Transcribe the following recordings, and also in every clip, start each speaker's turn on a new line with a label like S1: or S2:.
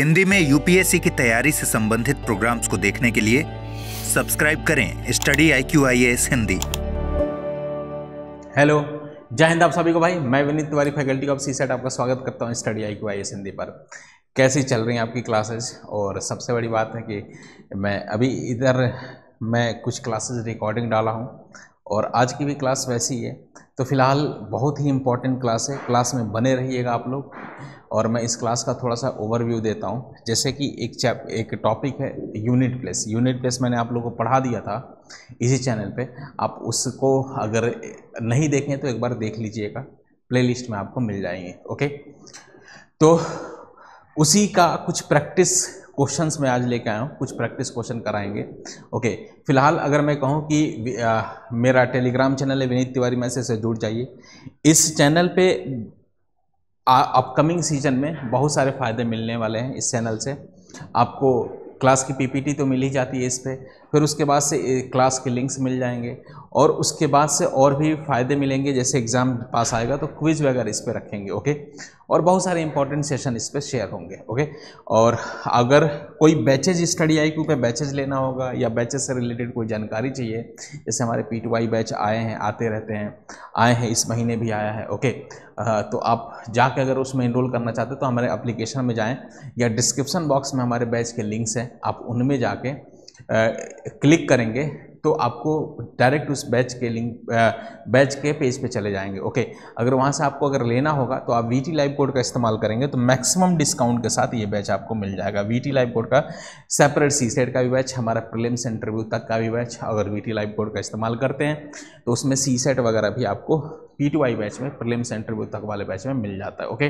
S1: हिंदी में यूपीएससी की तैयारी से संबंधित प्रोग्राम्स को देखने के लिए सब्सक्राइब करें स्टडी IQ-IAS हिंदी।
S2: हेलो, जय हिंद आप सभी को भाई। मैं Vineet Tiwari, faculty of CSET, आपका स्वागत करता हूं स्टडी IQ-IAS हिंदी पर। कैसी चल रही हैं आपकी क्लासेस? और सबसे बड़ी बात है कि मैं कुछ क्लासेस रिकॉर्डिंग डाला हूं और आज की भी क्लास वैसी है। तो फिलहाल बहुत ही इम्पोर्टेंट क्लास है, क्लास में बने रहिएगा आप लोग। और मैं इस क्लास का थोड़ा सा ओवरव्यू देता हूं। जैसे कि एक टॉपिक है यूनिट प्लेस मैंने आप लोगों को पढ़ा दिया था इसी चैनल पे। आप उसको अगर नहीं देखें तो एक बार देख लीजिएगा, प्लेलिस्ट में आपको मिल जाएंगे। ओके, तो उसी का कुछ प्रैक्टिस क्वेश्चंस में आज लेके आया हूँ, कुछ प्रैक्टिस क्वेश्चन कराएंगे। ओके, फिलहाल अगर मैं कहूँ कि मेरा टेलीग्राम चैनल है विनीत तिवारी मैसेज से जुड़ जाइए। इस चैनल पे अपकमिंग सीजन में बहुत सारे फ़ायदे मिलने वाले हैं। इस चैनल से आपको क्लास की PPT तो मिल ही जाती है इस पर, फिर उसके बाद से क्लास के लिंक्स मिल जाएंगे और उसके बाद से और भी फ़ायदे मिलेंगे। जैसे एग्ज़ाम पास आएगा तो क्विज़ वगैरह इस पर रखेंगे। ओके, और बहुत सारे इंपॉर्टेंट सेशन इस पर शेयर होंगे। ओके, और अगर कोई बैचेज स्टडी IQ पे बैचेज लेना होगा या बैचेज से रिलेटेड कोई जानकारी चाहिए, जैसे हमारे P2I बैच आए हैं, आते रहते हैं, आए हैं, इस महीने भी आया है। ओके, तो आप जाके अगर उसमें इनरोल करना चाहते हो तो हमारे एप्लीकेशन में जाएं या डिस्क्रिप्शन बॉक्स में हमारे बैच के लिंक्स हैं, आप उनमें जाके क्लिक करेंगे तो आपको डायरेक्ट उस बैच के पेज पे चले जाएंगे। ओके, अगर वहाँ से आपको अगर लेना होगा तो आप VT लाइव कोड का इस्तेमाल करेंगे तो मैक्सिमम डिस्काउंट के साथ ये बैच आपको मिल जाएगा। VT लाइव कोड का सेपरेट CSET का भी बैच, हमारा प्रीलिम्स इंटरव्यू तक का भी बैच, अगर VT लाइव कोड का इस्तेमाल करते हैं तो उसमें CSET वगैरह भी आपको P2I बैच में, प्रीलिम्स इंटरव्यू तक वाले बैच में मिल जाता है। ओके,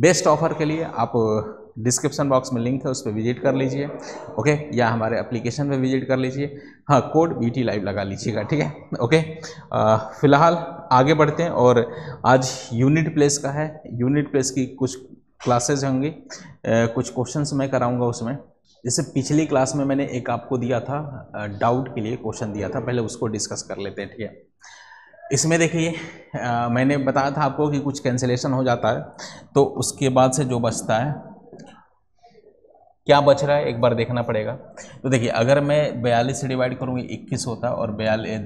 S2: बेस्ट ऑफर के लिए आप डिस्क्रिप्शन बॉक्स में लिंक है, उस पर विजिट कर लीजिए। ओके, या हमारे एप्लीकेशन पे विजिट कर लीजिए। हाँ, कोड VT लाइव लगा लीजिएगा, ठीक है। ओके, फिलहाल आगे बढ़ते हैं और आज यूनिट प्लेस का है। यूनिट प्लेस की कुछ क्लासेज होंगी, कुछ क्वेश्चंस मैं कराऊंगा उसमें। जैसे पिछली क्लास में मैंने एक आपको दिया था डाउट के लिए क्वेश्चन दिया था, पहले उसको डिस्कस कर लेते हैं, ठीक है। इसमें देखिए, मैंने बताया था आपको कि कुछ कैंसिलेशन हो जाता है तो उसके बाद से जो बचता है, क्या बच रहा है एक बार देखना पड़ेगा। तो देखिए, अगर मैं 42 से डिवाइड करूँगी 21 होता है, और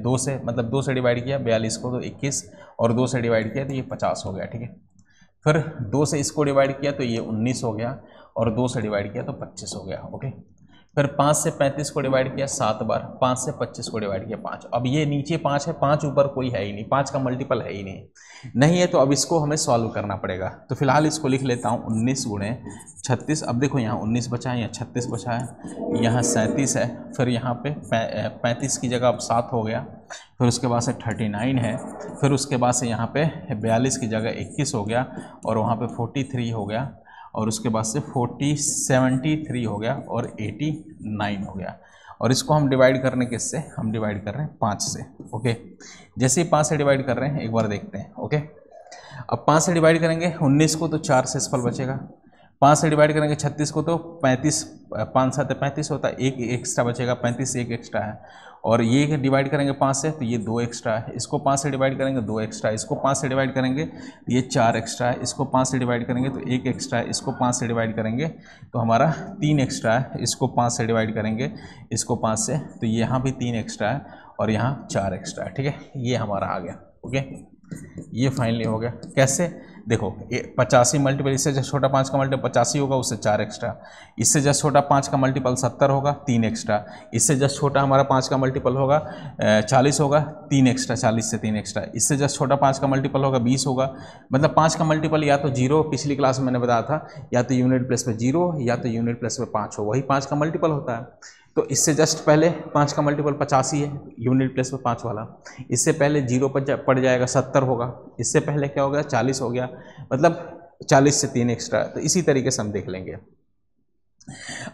S2: 2 से, मतलब 2 से डिवाइड किया 42 को तो 21, और 2 से डिवाइड किया तो ये 50 हो गया, ठीक है। फिर 2 से इसको डिवाइड किया तो ये 19 हो गया, और 2 से डिवाइड किया तो 25 हो गया। ओके, फिर 5 से 35 को डिवाइड किया 7 बार, 5 से 25 को डिवाइड किया 5। अब ये नीचे 5 है, 5 ऊपर कोई है ही नहीं, 5 का मल्टीपल है ही नहीं है, तो अब इसको हमें सॉल्व करना पड़ेगा। तो फिलहाल इसको लिख लेता हूँ 19 गुणे 36। अब देखो, यहाँ 19 बचा है, यहाँ 36 बचा है, यहाँ 37 है, फिर यहाँ पे 35 की जगह अब 7 हो गया, फिर उसके बाद से 39 है, फिर उसके बाद से यहाँ पे 42 की जगह 21 हो गया, और वहाँ पे 43 हो गया, और उसके बाद से 73 हो गया, और 89 हो गया। और इसको हम डिवाइड करने किससे, हम डिवाइड कर रहे हैं 5 से। ओके, जैसे ही 5 से डिवाइड कर रहे हैं एक बार देखते हैं। ओके, अब 5 से डिवाइड करेंगे 19 को तो 4 से सफल बचेगा, 5 से डिवाइड करेंगे 36 को तो 35, 5 7 35 होता है, एक एक्स्ट्रा बचेगा, 35 एक एक्स्ट्रा है, और ये डिवाइड करेंगे 5 से तो ये 2 एक्स्ट्रा है, इसको 5 से डिवाइड करेंगे 2 एक्स्ट्रा, इसको 5 से डिवाइड करेंगे तो ये 4 एक्स्ट्रा है, इसको 5 से डिवाइड करेंगे तो 1 एक्स्ट्रा है, इसको 5 से डिवाइड करेंगे तो हमारा 3 एक्स्ट्रा है, इसको 5 से डिवाइड करेंगे इसको 5 से तो यहाँ भी 3 एक्स्ट्रा है, और यहाँ 4 एक्स्ट्रा है, ठीक है। ये हमारा आ गया। ओके, ये फाइनली हो गया। कैसे देखो, 85 मल्टीपल, इससे जस्ट छोटा 5 का मल्टीपल 85 होगा, उससे 4 एक्स्ट्रा, इससे जस्ट छोटा 5 का मल्टीपल 70 होगा, 3 एक्स्ट्रा, इससे जस्ट छोटा हमारा 5 का मल्टीपल होगा 40 होगा, 3 एक्स्ट्रा, 40 से 3 एक्स्ट्रा, इससे जस्ट छोटा 5 का मल्टीपल होगा 20 होगा। मतलब 5 का मल्टीपल या तो 0, पिछली क्लास में मैंने बताया था, या तो यूनिट प्लेस पे 0 या तो यूनिट प्लेस पे 5 हो, वही 5 का मल्टीपल होता है। तो इससे जस्ट पहले 5 का मल्टीपल 85 है, यूनिट प्लेस पे 5 वाला, इससे पहले 0 पर पड़ जाएगा 70 होगा, इससे पहले क्या हो गया 40 हो गया, मतलब 40 से 3 एक्स्ट्रा। तो इसी तरीके से हम देख लेंगे।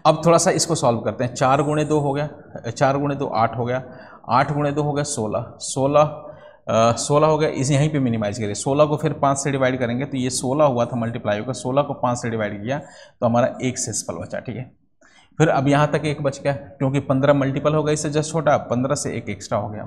S2: अब थोड़ा सा इसको सॉल्व करते हैं। 4 गुणे 2 हो गया, 4 गुणे 2 8 हो गया, 8 गुणे 2 हो गया 16 हो गया। इस यहीं पे मिनिमाइज करिए, 16 को फिर 5 से डिवाइड करेंगे तो ये 16 हुआ था, मल्टीप्लाई होगा, 16 को 5 से डिवाइड किया तो हमारा 1 से सफल बचा, ठीक है। फिर अब यहाँ तक 1 बच गया, क्योंकि 15 मल्टीपल होगा इससे जस्ट छोटा, 15 से 1 एक्स्ट्रा हो गया।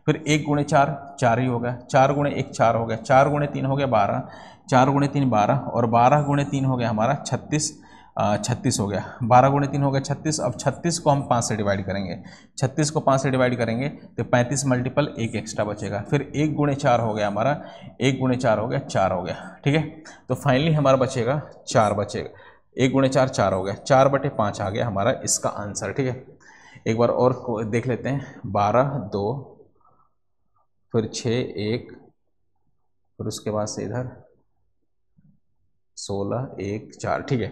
S2: फिर 1 गुणे 4 4 ही हो गया, 4 गुणे 1 4 हो गया, 4 गुणे 3 हो गया 12, 4 गुणे 3 12, और 12 गुणे 3 हो गया हमारा 36, 36 हो गया, 12 गुणे 3 हो गया 36। अब 36 को हम 5 से डिवाइड करेंगे, 36 को 5 से डिवाइड करेंगे तो 35 मल्टीपल 1 एक्स्ट्रा बचेगा। फिर 1 गुणे 4 हो गया हमारा, 1 गुणे 4 हो गया 4 हो गया, ठीक है। तो फाइनली हमारा बचेगा 4 बचेगा, 1 गुणे 4 4 हो गया, 4/5 आ गया हमारा इसका आंसर, ठीक है। एक बार और देख लेते हैं, 12 2 फिर 6 1 फिर उसके बाद से इधर 16 1 4, ठीक है।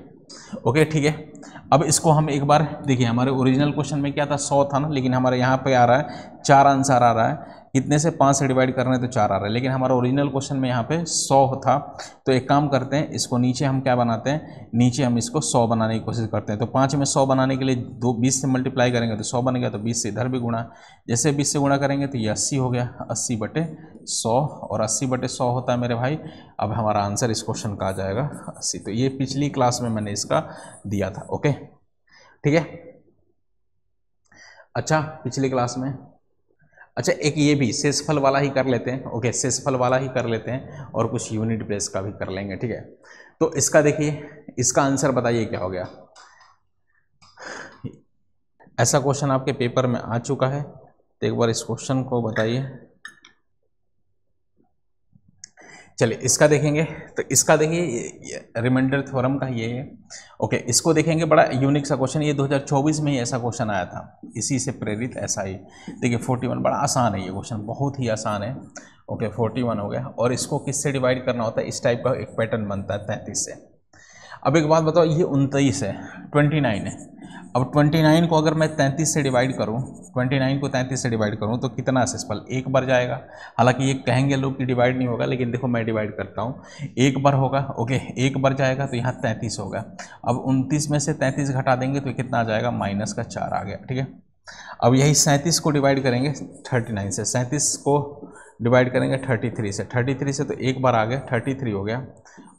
S2: ओके ठीक है। अब इसको हम एक बार देखिए, हमारे ओरिजिनल क्वेश्चन में क्या था 100 था ना, लेकिन हमारे यहाँ पे आ रहा है 4 आंसर आ रहा है, कितने से 5 से डिवाइड कर रहे हैं तो 4 आ रहा है, लेकिन हमारा ओरिजिनल क्वेश्चन में यहाँ पे 100 था। तो एक काम करते हैं, इसको नीचे हम क्या बनाते हैं, नीचे हम इसको 100 बनाने की कोशिश करते हैं। तो 5 में 100 बनाने के लिए 20 से मल्टीप्लाई करेंगे तो 100 बनेगा, तो 20 से इधर भी गुणा, जैसे 20 से गुणा करेंगे तो ये 80 हो गया, 80/100 और 80/100 होता है मेरे भाई। अब हमारा आंसर इस क्वेश्चन का आ जाएगा 80। तो ये पिछली क्लास में मैंने इसका दिया था, ओके ठीक है। अच्छा पिछली क्लास में, अच्छा एक ये भी शेषफल वाला ही कर लेते हैं, ओके शेषफल वाला ही कर लेते हैं और कुछ यूनिट बेस का भी कर लेंगे, ठीक है। तो इसका देखिए, इसका आंसर बताइए क्या हो गया। ऐसा क्वेश्चन आपके पेपर में आ चुका है, तो एक बार इस क्वेश्चन को बताइए। चलिए इसका देखेंगे, तो इसका देखिए रिमाइंडर थ्योरम का ये है, ओके इसको देखेंगे। बड़ा यूनिक सा क्वेश्चन, ये 2024 में ही ऐसा क्वेश्चन आया था, इसी से प्रेरित ऐसा ही। देखिए 41 बड़ा आसान है ये क्वेश्चन, बहुत ही आसान है, ओके 41 हो गया। और इसको किससे डिवाइड करना होता है, इस टाइप का एक पैटर्न बनता है 33 से। अब एक बात बताओ, ये 29 है, 29 है। अब 29 को अगर मैं 33 से डिवाइड करूँ, 29 को 33 से डिवाइड करूँ तो कितना शेषफल, 1 बार जाएगा। हालांकि ये कहेंगे लोग कि डिवाइड नहीं होगा, लेकिन देखो मैं डिवाइड करता हूँ, 1 बार होगा, ओके 1 बार जाएगा तो यहाँ 33 होगा। अब 29 में से 33 घटा देंगे तो कितना आ जाएगा, -4 आ गया, ठीक है। अब यही 37 को डिवाइड करेंगे 39 से, 37 को डिवाइड करेंगे 33 से, 33 से तो 1 बार आ गया, 33 हो गया,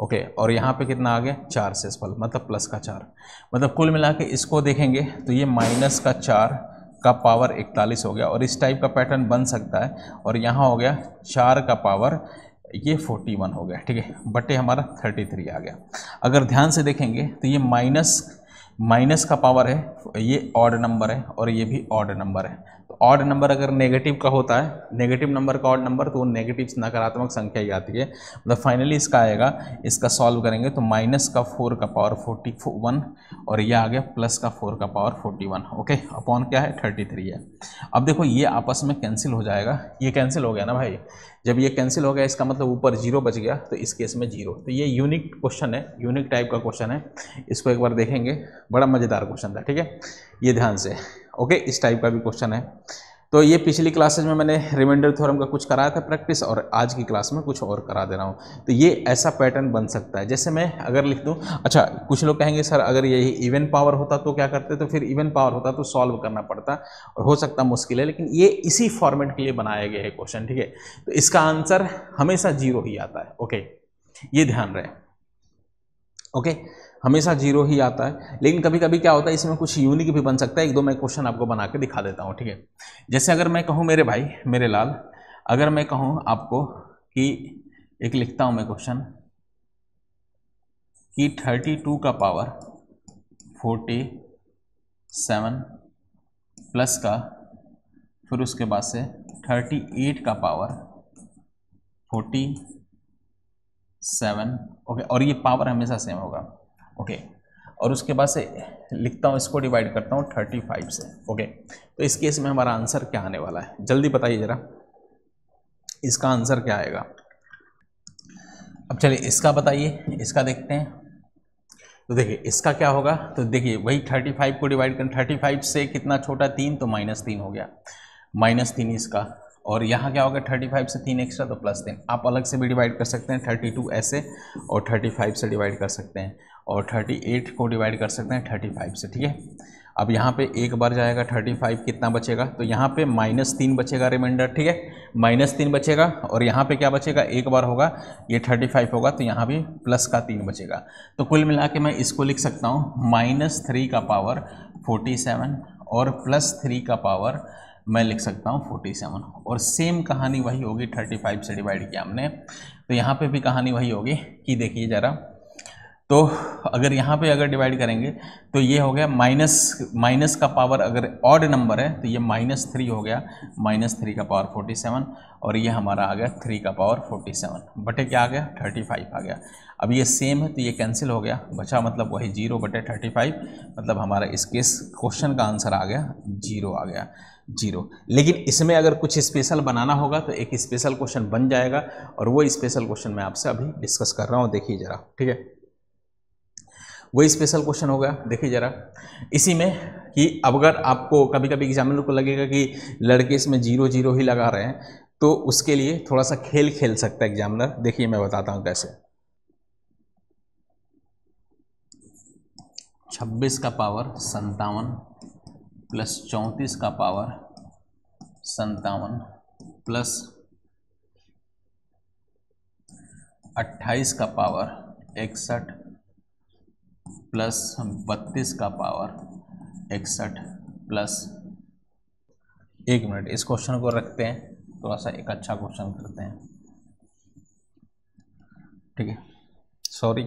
S2: ओके। और यहाँ पे कितना आ गया, 4 शेषफल, मतलब +4। मतलब कुल मिला के इसको देखेंगे तो ये -4 का पावर 41 हो गया। और इस टाइप का पैटर्न बन सकता है। और यहाँ हो गया 4 का पावर ये 41 हो गया, ठीक है, बटे हमारा 33 आ गया। अगर ध्यान से देखेंगे तो ये माइनस का पावर है, ये ऑड नंबर है और ये भी ऑड नंबर है। तो ऑड नंबर अगर नेगेटिव का होता है, नेगेटिव नंबर का ऑड नंबर, तो वो नेगेटिव नकारात्मक संख्या ही आती है। मतलब फाइनली इसका आएगा, इसका सॉल्व करेंगे तो -4 का पावर 41 और ये आ गया +4 का पावर 41, ओके अपॉन क्या है 33 है। अब देखो ये आपस में कैंसिल हो जाएगा, ये कैंसिल हो गया ना भाई। जब ये कैंसिल हो गया इसका मतलब ऊपर 0 बच गया, तो इस केस में 0। तो ये यूनिक क्वेश्चन है, यूनिक टाइप का क्वेश्चन है, इसको एक बार देखेंगे, बड़ा मज़ेदार क्वेश्चन था, ठीक है, ये ध्यान से, ओके इस टाइप का भी क्वेश्चन है। तो ये पिछली क्लासेज में मैंने रिमाइंडर थ्योरम का कुछ कराया था प्रैक्टिस, और आज की क्लास में कुछ और करा दे रहा हूँ। तो ये ऐसा पैटर्न बन सकता है, जैसे मैं अगर लिख दूँ, अच्छा कुछ लोग कहेंगे सर अगर यही इवन पावर होता तो क्या करते, तो फिर इवन पावर होता तो सॉल्व करना पड़ता और हो सकता मुश्किल है, लेकिन ये इसी फॉर्मेट के लिए बनाया गया है क्वेश्चन, ठीक है। तो इसका आंसर हमेशा 0 ही आता है, ओके ये ध्यान रहे, ओके हमेशा 0 ही आता है। लेकिन कभी कभी क्या होता है, इसमें कुछ यूनिक भी बन सकता है। एक दो मैं क्वेश्चन आपको बना के दिखा देता हूँ, ठीक है। जैसे अगर मैं कहूँ मेरे भाई मेरे लाल, अगर मैं कहूँ आपको कि एक लिखता हूँ मैं क्वेश्चन कि 32 का पावर 47 प्लस का, फिर उसके बाद से 38 का पावर 47, ओके और ये पावर हमेशा सेम होगा, ओके और उसके बाद से लिखता हूँ, इसको डिवाइड करता हूँ 35 से, ओके। तो इस केस में हमारा आंसर क्या आने वाला है, जल्दी बताइए ज़रा, इसका आंसर क्या आएगा। अब चलिए इसका बताइए, इसका देखते हैं। तो देखिए इसका क्या होगा, तो देखिए वही 35 को डिवाइड कर, 35 से कितना छोटा 3, तो -3 हो गया, -3 इसका। और यहाँ क्या होगा 35 से 3 एक्स्ट्रा तो +3। आप अलग से भी डिवाइड कर सकते हैं, 32 ऐसे और 35 से डिवाइड कर सकते हैं, और 38 को डिवाइड कर सकते हैं 35 से, ठीक है। अब यहाँ पे 1 बार जाएगा 35, कितना बचेगा, तो यहाँ पे -3 बचेगा रिमाइंडर, ठीक है -3 बचेगा। और यहाँ पे क्या बचेगा, 1 बार होगा ये 35 होगा, तो यहाँ भी +3 बचेगा। तो कुल मिला के मैं इसको लिख सकता हूँ -3 का पावर 47 और +3 का पावर मैं लिख सकता हूँ 47। और सेम कहानी वही होगी, 35 से डिवाइड किया हमने, तो यहाँ पे भी कहानी वही होगी कि देखिए ज़रा तो अगर यहाँ पे अगर डिवाइड करेंगे तो ये हो गया माइनस का पावर, अगर ऑड नंबर है तो ये -3 हो गया, -3 का पावर 47, और ये हमारा आ गया 3 का पावर 47 बटे क्या आ गया 35 आ गया। अब ये सेम है तो ये कैंसिल हो गया, बचा मतलब वही 0 बटे 35, मतलब हमारा इस केस क्वेश्चन का आंसर आ गया 0 आ गया 0। लेकिन इसमें अगर कुछ स्पेशल बनाना होगा तो एक स्पेशल क्वेश्चन बन जाएगा, और वो स्पेशल क्वेश्चन मैं आपसे अभी डिस्कस कर रहा हूँ, देखिए जरा, ठीक है। वही स्पेशल क्वेश्चन होगा, देखिए जरा इसी में कि अब अगर आपको कभी कभी एग्जामिनर को लगेगा कि लड़के इसमें 0 0 ही लगा रहे हैं, तो उसके लिए थोड़ा सा खेल खेल सकता है एग्जामिनर। देखिए मैं बताता हूँ कैसे। 26 का पावर 57 प्लस 34 का पावर 57 प्लस 28 का पावर 61 प्लस 32 का पावर 61 प्लस, 1 मिनट इस क्वेश्चन को रखते हैं, थोड़ा सा एक अच्छा क्वेश्चन करते हैं, ठीक है। सॉरी,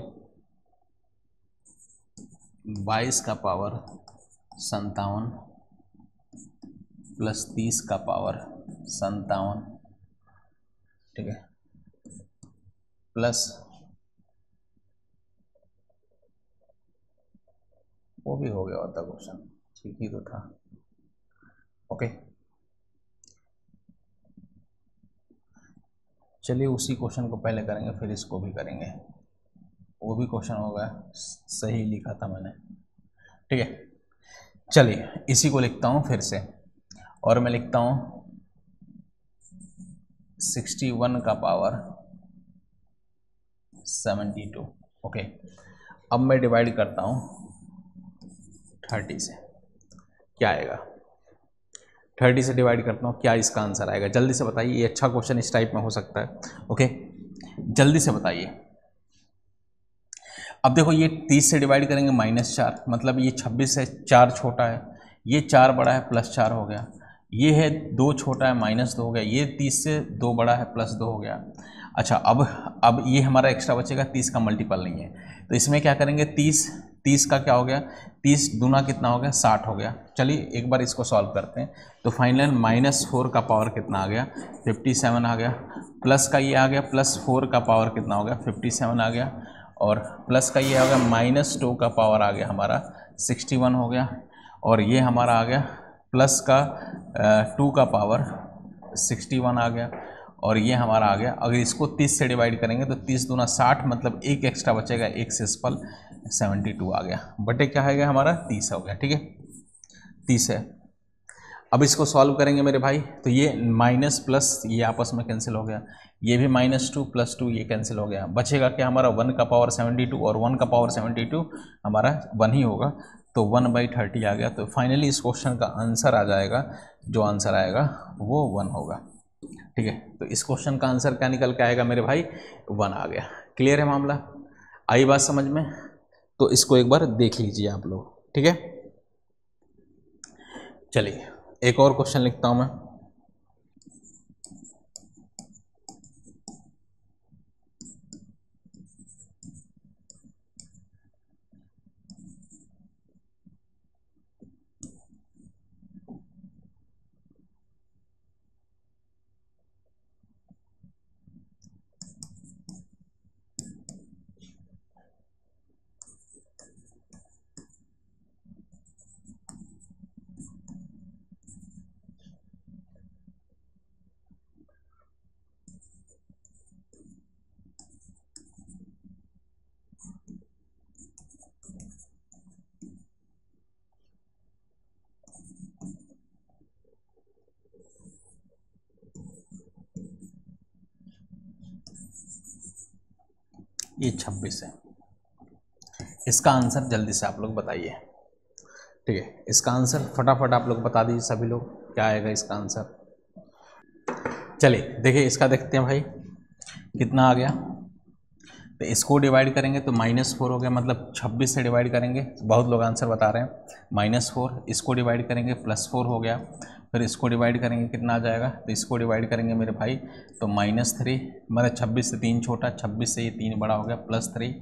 S2: 22 का पावर 57 प्लस 30 का पावर 57, ठीक है, प्लस वो भी हो गया होता क्वेश्चन, ठीक ही तो था, ओके। चलिए उसी क्वेश्चन को पहले करेंगे फिर इसको भी करेंगे, वो भी क्वेश्चन होगा, सही लिखा था मैंने, ठीक है। चलिए इसी को लिखता हूँ फिर से, और मैं लिखता हूँ 61 का पावर 72, ओके। अब मैं डिवाइड करता हूँ 30 से, क्या आएगा, 30 से डिवाइड करता हूँ, क्या इसका आंसर आएगा, जल्दी से बताइए। ये अच्छा क्वेश्चन इस टाइप में हो सकता है, ओके, जल्दी से बताइए। अब देखो ये 30 से डिवाइड करेंगे -4, मतलब ये 26 से 4 छोटा है, ये 4 बड़ा है +4 हो गया, ये है 2 छोटा है -2 हो गया, ये 30 से 2 बड़ा है +2 हो गया। अच्छा अब ये हमारा एक्स्ट्रा बचेगा, 30 का मल्टीपल नहीं है, तो इसमें क्या करेंगे, 30 का क्या हो गया, 30 दूना कितना हो गया 60 हो गया। चलिए एक बार इसको सॉल्व करते हैं, तो फाइनल -4 का पावर कितना आ गया 57 आ गया, प्लस का ये आ गया +4 का पावर कितना हो गया 57 आ गया, और प्लस का ये आ गया -2 का पावर आ गया हमारा 61 हो गया, और ये हमारा आ गया प्लस का 2 का पावर 61 आ गया, और ये हमारा आ गया। अगर इसको 30 से डिवाइड करेंगे तो 30 दूना 60, मतलब एक एक्स्ट्रा बचेगा, एक से सिंपल 72 आ गया, बटे क्या है गया हमारा 30 हो गया, ठीक है, 30 है। अब इसको सॉल्व करेंगे मेरे भाई, तो ये माइनस प्लस ये आपस में कैंसिल हो गया, ये भी -2 + 2 ये कैंसिल हो गया, बचेगा क्या हमारा 1 का पावर 72, और 1 का पावर 72 हमारा 1 ही होगा, तो 1/30 आ गया। तो फाइनली इस क्वेश्चन का आंसर आ जाएगा, जो आंसर आएगा वो 1 होगा, ठीक है। तो इस क्वेश्चन का आंसर क्या निकल के आएगा मेरे भाई, 1 आ गया। क्लियर है मामला, आई बात समझ में? तो इसको एक बार देख लीजिए आप लोग, ठीक है। चलिए एक और क्वेश्चन लिखता हूं मैं, ये 26 है, इसका आंसर जल्दी से आप लोग बताइए, ठीक है। इसका आंसर फटाफट आप लोग बता दीजिए सभी लोग, क्या आएगा इसका आंसर। चलिए देखिए इसका देखते हैं भाई, कितना आ गया, तो इसको डिवाइड करेंगे तो -4 हो गया, मतलब 26 से डिवाइड करेंगे, बहुत लोग आंसर बता रहे हैं -4, इसको डिवाइड करेंगे +4 हो गया, फिर इसको डिवाइड करेंगे कितना आ जाएगा, तो इसको डिवाइड करेंगे मेरे भाई तो -3, मतलब 26 से 3 छोटा, 26 से ये 3 बड़ा हो गया +3,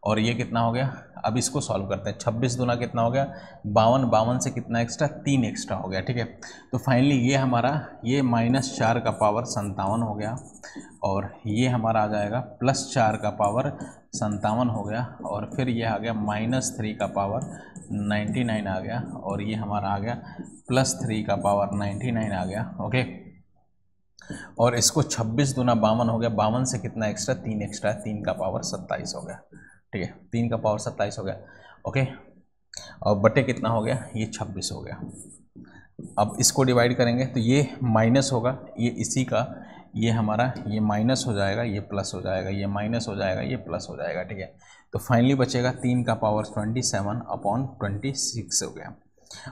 S2: और ये कितना हो गया। अब इसको सॉल्व करते हैं। 26 दूना कितना हो गया 52, 52 से कितना एक्स्ट्रा 3 एक्स्ट्रा हो गया, ठीक है। तो फाइनली ये हमारा ये -4 का पावर 57 हो गया, और ये हमारा आ जाएगा +4 का पावर 57 हो गया, और फिर ये आ गया -3 का पावर 99 आ गया, और ये हमारा आ गया +3 का पावर 99 आ गया, ओके। और इसको 26 दूना 52 हो गया, 52 से कितना एक्स्ट्रा 3 एक्स्ट्रा, 3 का पावर 27 हो गया, ठीक है। 3 का पावर 27 हो गया, ओके। और बटे कितना हो गया, ये 26 हो गया। अब इसको डिवाइड करेंगे तो ये माइनस होगा, ये इसी का ये हमारा ये माइनस हो जाएगा, ये प्लस हो जाएगा, ये माइनस हो जाएगा, ये प्लस हो जाएगा, ठीक है। तो फाइनली बचेगा 3 का पावर 27/26 हो गया।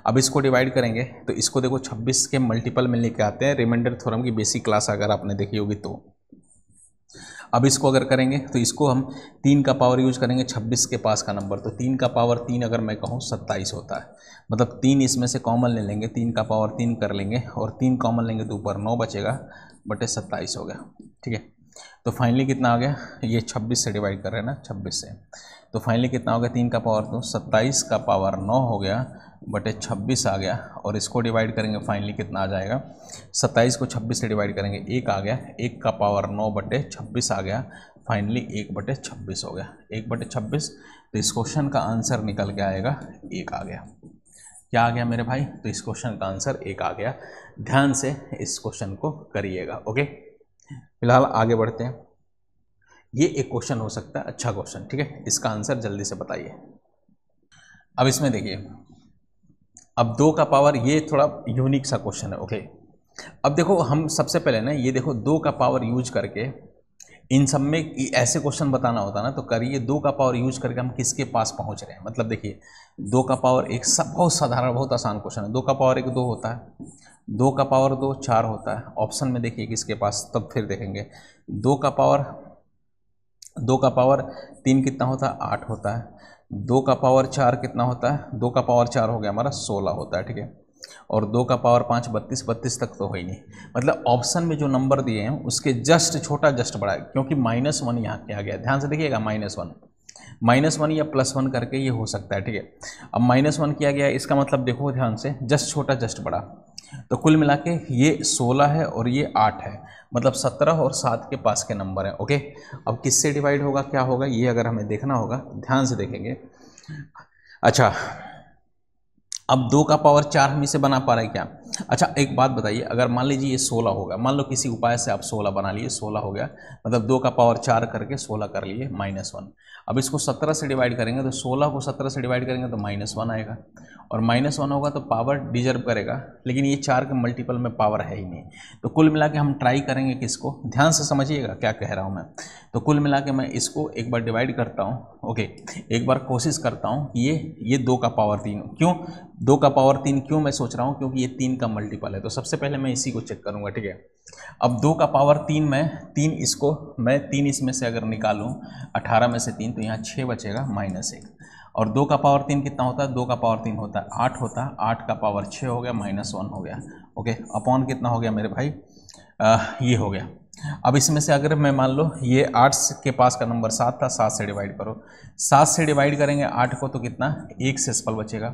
S2: अब इसको डिवाइड करेंगे तो इसको देखो 26 के मल्टीपल में लेके आते हैं, रिमाइंडर थ्योरम की बेसिक क्लास अगर आपने देखी होगी तो। अब इसको अगर करेंगे तो इसको हम 3 का पावर यूज करेंगे 26 के पास का नंबर, तो 3 का पावर 3 अगर मैं कहूँ 27 होता है, मतलब 3 इसमें से कॉमन ले लेंगे, 3 का पावर 3 कर लेंगे, और 3 कॉमन लेंगे तो ऊपर 9 बचेगा, बटे 27 हो गया, ठीक है। तो फाइनली कितना आ गया, ये 26 से डिवाइड कर रहे हैं ना, 26 से, तो फाइनली कितना हो गया 3 का पावर तो 27 का पावर 9 हो गया, बटे 26 आ गया। और इसको डिवाइड करेंगे फाइनली कितना आ जाएगा, 27 को 26 से डिवाइड करेंगे 1 आ गया, 1 का पावर 9 बटे 26 आ गया, फाइनली 1 बटे 26 हो गया, 1 बटे 26। तो इस क्वेश्चन का आंसर निकल के आएगा 1 आ गया। क्या आ गया मेरे भाई, तो इस क्वेश्चन का आंसर 1 आ गया। ध्यान से इस क्वेश्चन को करिएगा, ओके। फिलहाल आगे बढ़ते हैं। ये एक क्वेश्चन हो सकता है अच्छा क्वेश्चन, ठीक है, इसका आंसर जल्दी से बताइए। अब इसमें देखिए, अब 2 का पावर, ये थोड़ा यूनिक सा क्वेश्चन है, ओके। अब देखो हम सबसे पहले ना ये देखो 2 का पावर यूज करके इन सब में ऐसे क्वेश्चन बताना होता ना, तो करिए 2 का पावर यूज करके हम किसके पास पहुंच रहे हैं। मतलब देखिए 2 का पावर एक सब बहुत साधारण बहुत आसान क्वेश्चन है। 2 का पावर 1 2 होता है, 2 का पावर 2 4 होता है। ऑप्शन में देखिए किसके पास, तब फिर देखेंगे। 2 का पावर 3 कितना होता है 8 होता है। 2 का पावर 4 कितना होता है, 2 का पावर 4 हो गया हमारा 16 होता है, ठीक है। और 2 का पावर 5 32 तक तो हो ही नहीं। मतलब ऑप्शन में जो नंबर दिए हैं उसके जस्ट छोटा जस्ट बड़ा है, क्योंकि -1 यहाँ किया गया। ध्यान से देखिएगा, -1 या +1 करके ये हो सकता है, ठीक है। अब -1 किया गया, इसका मतलब देखो ध्यान से, जस्ट छोटा जस्ट बड़ा, तो कुल मिला के ये 16 है और ये 8 है, मतलब 17 और 7 के पास के नंबर हैं, ओके। अब किससे डिवाइड होगा, क्या होगा, ये अगर हमें देखना होगा, ध्यान से देखेंगे। अच्छा, अब 2 का पावर 4 हम इसे बना पा रहे हैं क्या। अच्छा एक बात बताइए, अगर मान लीजिए ये 16 होगा, मान लो किसी उपाय से आप 16 बना लिए, 16 हो गया, मतलब 2 का पावर 4 करके 16 कर लिए -1। अब इसको 17 से डिवाइड करेंगे तो 16 को 17 से डिवाइड करेंगे तो -1 आएगा, और -1 होगा तो पावर डिजर्व करेगा, लेकिन ये 4 के मल्टीपल में पावर है ही नहीं। तो कुल मिला के हम ट्राई करेंगे किसको, ध्यान से समझिएगा क्या कह रहा हूँ मैं। तो कुल मिला के मैं इसको एक बार डिवाइड करता हूँ, ओके, एक बार कोशिश करता हूँ ये 2 का पावर 3, क्यों 2 का पावर 3 क्यों मैं सोच रहा हूँ, क्योंकि ये 3 का मल्टीपल है। तो सबसे पहले मैं इसी को चेक करूँगा, ठीक है। अब 2 का पावर 3 में 3 इसको मैं 3 इसमें से अगर निकालूँ 18 में से 3, तो यहाँ 6 बचेगा -1। और 2 का पावर 3 कितना होता है, 2 का पावर 3 होता है 8 होता है, 8 का पावर 6 हो गया, -1 हो गया, ओके। अपॉन कितना हो गया मेरे भाई, ये हो गया। अब इसमें से अगर मैं मान लो ये 8 के पास का नंबर 7 था, 7 से डिवाइड करो, 7 से डिवाइड करेंगे 8 को तो कितना 1 से सिंपल बचेगा,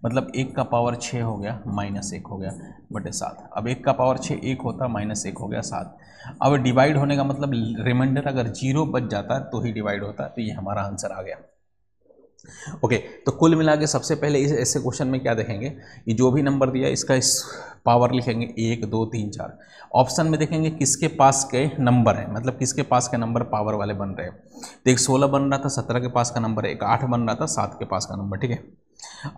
S2: मतलब 1 का पावर 6 हो गया, -1 हो गया, बटे 7। अब 1 का पावर 6 1 होता, -1 हो गया 7। अब डिवाइड होने का मतलब रिमाइंडर अगर 0 बच जाता है तो ही डिवाइड होता है, तो ये हमारा आंसर आ गया, ओके। तो कुल मिला के सबसे पहले इस ऐसे क्वेश्चन में क्या देखेंगे, ये जो भी नंबर दिया इसका इस पावर लिखेंगे 1 2 3 4। ऑप्शन में देखेंगे किसके पास के नंबर है, मतलब किसके पास के नंबर पावर वाले बन रहे हैं। तो एक 16 बन रहा था, 17 के पास का नंबर है, एक 8 बन रहा था, 7 के पास का नंबर, ठीक है।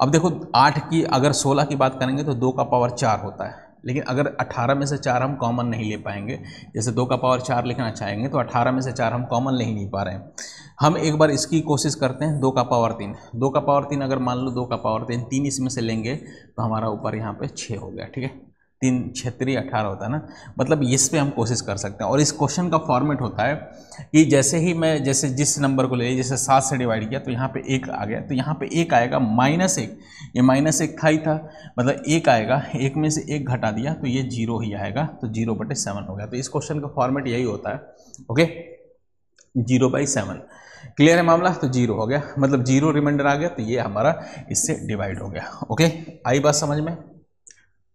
S2: अब देखो 8 की अगर 16 की बात करेंगे तो 2 का पावर 4 होता है, लेकिन अगर 18 में से 4 हम कॉमन नहीं ले पाएंगे, जैसे 2 का पावर 4 लिखना चाहेंगे तो 18 में से 4 हम कॉमन ले ही नहीं पा रहे हैं। हम एक बार इसकी कोशिश करते हैं, 2 का पावर 3, 2 का पावर 3 अगर मान लो 2 का पावर 3 इसमें से लेंगे तो हमारा ऊपर यहाँ पे 6 हो गया, ठीक है। 3 6 18 होता है ना, मतलब इस पे हम कोशिश कर सकते हैं। और इस क्वेश्चन का फॉर्मेट होता है कि जैसे ही मैं जैसे जिस नंबर को ले, जैसे 7 से डिवाइड किया तो यहाँ पे 1 आ गया, तो यहाँ पे 1 आएगा -1, ये -1 था ही था, मतलब 1 आएगा, 1 में से 1 घटा दिया तो ये 0 ही आएगा, तो 0/7 हो गया। तो इस क्वेश्चन का फॉर्मेट यही होता है, ओके, 0/7। क्लियर है मामला? तो 0 हो गया, मतलब 0 रिमाइंडर आ गया, तो ये हमारा इससे डिवाइड हो गया। ओके, आई बात समझ में?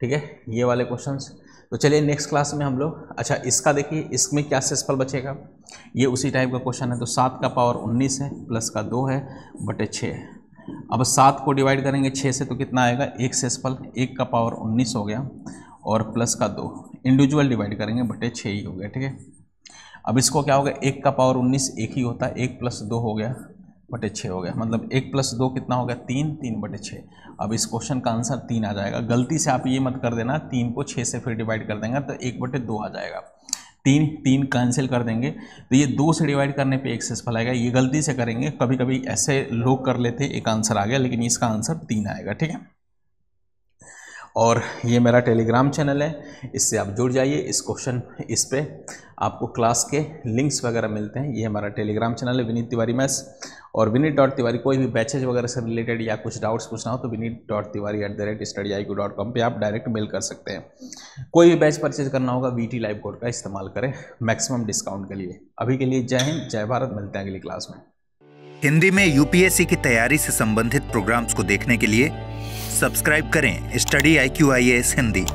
S2: ठीक है, ये वाले क्वेश्चंस। तो चलिए नेक्स्ट क्लास में हम लोग, अच्छा इसका देखिए, इसमें क्या शेषफल बचेगा, ये उसी टाइप का क्वेश्चन है। तो 7 का पावर 19 है, प्लस का 2 है, बटे 6 है। अब 7 को डिवाइड करेंगे 6 से तो कितना आएगा, एक शेषफल, 1 का पावर 19 हो गया और प्लस का 2, इंडिविजुअल डिवाइड करेंगे बटे 6 ही हो गया। ठीक है, अब इसको क्या होगा, 1 का पावर 19 1 ही होता है, 1 प्लस 2 हो गया बटे 6 हो गया, मतलब 1 प्लस 2 कितना हो गया, 3, 3 बटे 6। अब इस क्वेश्चन का आंसर 3 आ जाएगा। गलती से आप ये मत कर देना 3 को 6 से फिर डिवाइड कर देंगे तो 1 बटे 2 आ जाएगा। 3 कैंसिल कर देंगे तो ये 2 से डिवाइड करने पे एक शेषफल आएगा। ये गलती से करेंगे, कभी कभी ऐसे लोग कर लेते, एक आंसर आ गया, लेकिन इसका आंसर 3 आएगा। ठीक है, और ये मेरा टेलीग्राम चैनल है, इससे आप जुड़ जाइए। इस क्वेश्चन इस पे आपको क्लास के लिंक्स वगैरह मिलते हैं। ये हमारा टेलीग्राम चैनल है विनीत तिवारी मैथ्स, और विनीत.तिवारी, कोई भी बैचेज वगैरह से रिलेटेड या कुछ डाउट्स पूछना हो तो vineet.tiwari@studiiq.com पे आप डायरेक्ट मेल कर सकते हैं। कोई भी बैच परचेज करना होगा VT लाइव कोड का इस्तेमाल करें मैक्सिमम डिस्काउंट के लिए। अभी के लिए जय हिंद, जय भारत, मिलते हैं अगली क्लास में।
S1: हिंदी में यूपीएससी की तैयारी से संबंधित प्रोग्राम्स को देखने के लिए सब्सक्राइब करें स्टडी IQ IAS हिंदी।